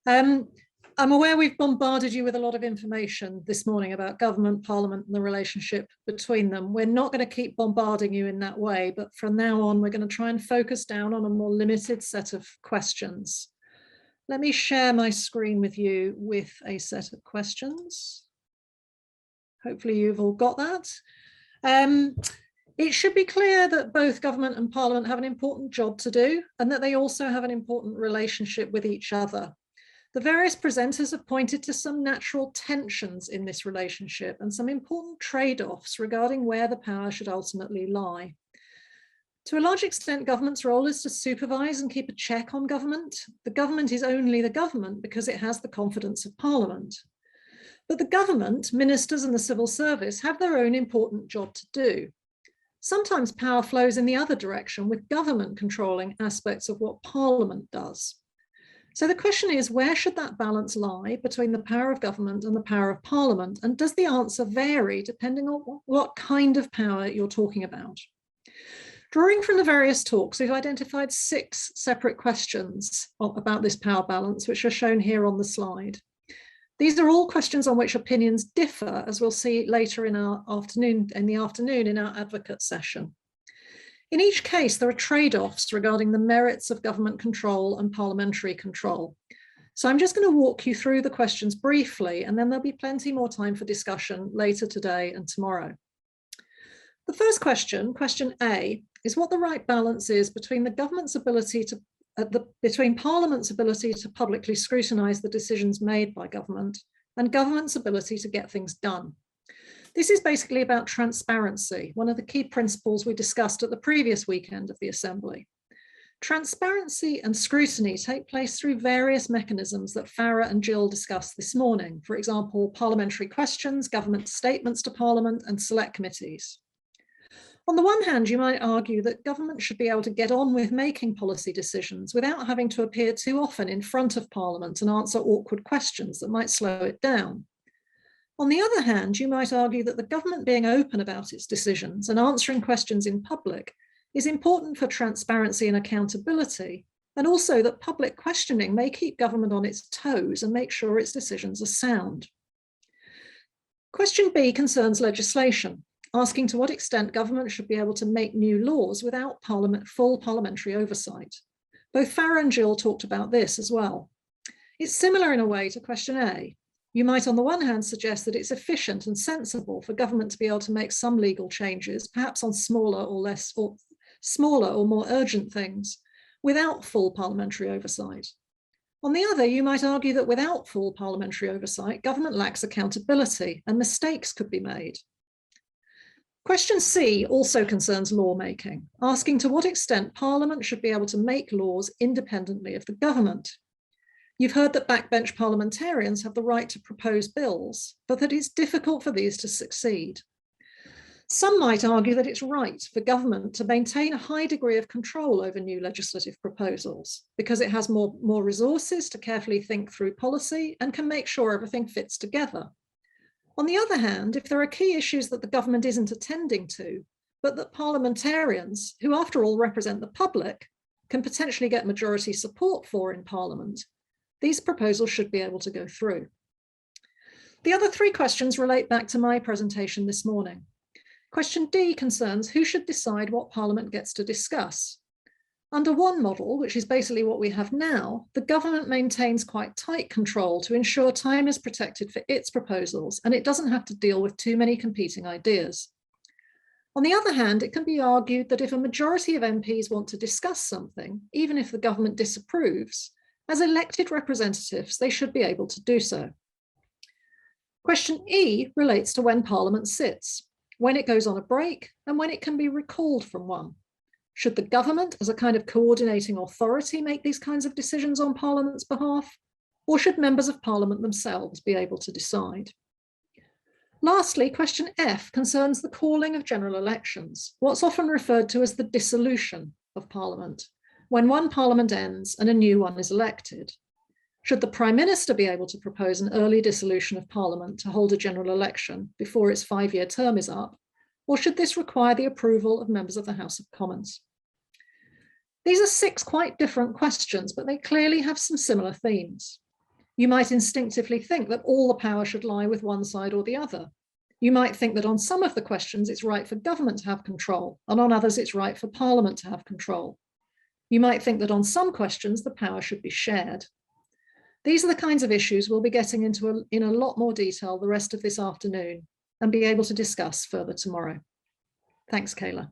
I'm aware we've bombarded you with a lot of information this morning about government, parliament, and the relationship between them. We're not going to keep bombarding you in that way, but from now on, we're going to try and focus down on a more limited set of questions. Let me share my screen with you with a set of questions. Hopefully you've all got that. It should be clear that both government and parliament have an important job to do and that they also have an important relationship with each other. The various presenters have pointed to some natural tensions in this relationship and some important trade-offs regarding where the power should ultimately lie. To a large extent, government's role is to supervise and keep a check on government. The government is only the government because it has the confidence of parliament. But the government, ministers and the civil service have their own important job to do. Sometimes power flows in the other direction, with government controlling aspects of what parliament does. So the question is, where should that balance lie between the power of government and the power of parliament? And does the answer vary depending on what kind of power you're talking about? Drawing from the various talks, we've identified 6 separate questions about this power balance, which are shown here on the slide. These are all questions on which opinions differ, as we'll see later in the afternoon in our advocate session. In each case, there are trade-offs regarding the merits of government control and parliamentary control. So I'm just going to walk you through the questions briefly, and then there'll be plenty more time for discussion later today and tomorrow. The first question, question A, is what the right balance is between the government's ability to between Parliament's ability to publicly scrutinise the decisions made by government and government's ability to get things done. This is basically about transparency, one of the key principles we discussed at the previous weekend of the Assembly. Transparency and scrutiny take place through various mechanisms that Farah and Jill discussed this morning. For example, parliamentary questions, government statements to Parliament, and select committees. On the one hand, you might argue that government should be able to get on with making policy decisions without having to appear too often in front of Parliament and answer awkward questions that might slow it down. On the other hand, you might argue that the government being open about its decisions and answering questions in public is important for transparency and accountability, and also that public questioning may keep government on its toes and make sure its decisions are sound. Question B concerns legislation, asking to what extent government should be able to make new laws without full parliamentary oversight. Both Farah and Jill talked about this as well. It's similar in a way to question A. You might on the one hand suggest that it's efficient and sensible for government to be able to make some legal changes, perhaps on smaller or more urgent things, without full parliamentary oversight. On the other, you might argue that without full parliamentary oversight, government lacks accountability and mistakes could be made. Question C also concerns lawmaking, asking to what extent Parliament should be able to make laws independently of the government. You've heard that backbench parliamentarians have the right to propose bills, but that it's difficult for these to succeed. Some might argue that it's right for government to maintain a high degree of control over new legislative proposals because it has more resources to carefully think through policy and can make sure everything fits together. On the other hand, if there are key issues that the government isn't attending to, but that parliamentarians, who after all represent the public, can potentially get majority support for in Parliament, these proposals should be able to go through. The other 3 questions relate back to my presentation this morning. Question D concerns who should decide what Parliament gets to discuss. Under one model, which is basically what we have now, the government maintains quite tight control to ensure time is protected for its proposals, and it doesn't have to deal with too many competing ideas. On the other hand, it can be argued that if a majority of MPs want to discuss something, even if the government disapproves, as elected representatives, they should be able to do so. Question E relates to when Parliament sits, when it goes on a break, and when it can be recalled from one. Should the government, as a kind of coordinating authority, make these kinds of decisions on Parliament's behalf, or should members of Parliament themselves be able to decide? Lastly, question F concerns the calling of general elections, what's often referred to as the dissolution of Parliament, when one Parliament ends and a new one is elected. Should the Prime Minister be able to propose an early dissolution of Parliament to hold a general election before its 5-year term is up, or should this require the approval of members of the House of Commons? These are 6 quite different questions, but they clearly have some similar themes. You might instinctively think that all the power should lie with one side or the other. You might think that on some of the questions, it's right for government to have control, and on others, it's right for Parliament to have control. You might think that on some questions, the power should be shared. These are the kinds of issues we'll be getting into in a lot more detail the rest of this afternoon and be able to discuss further tomorrow. Thanks, Kayla.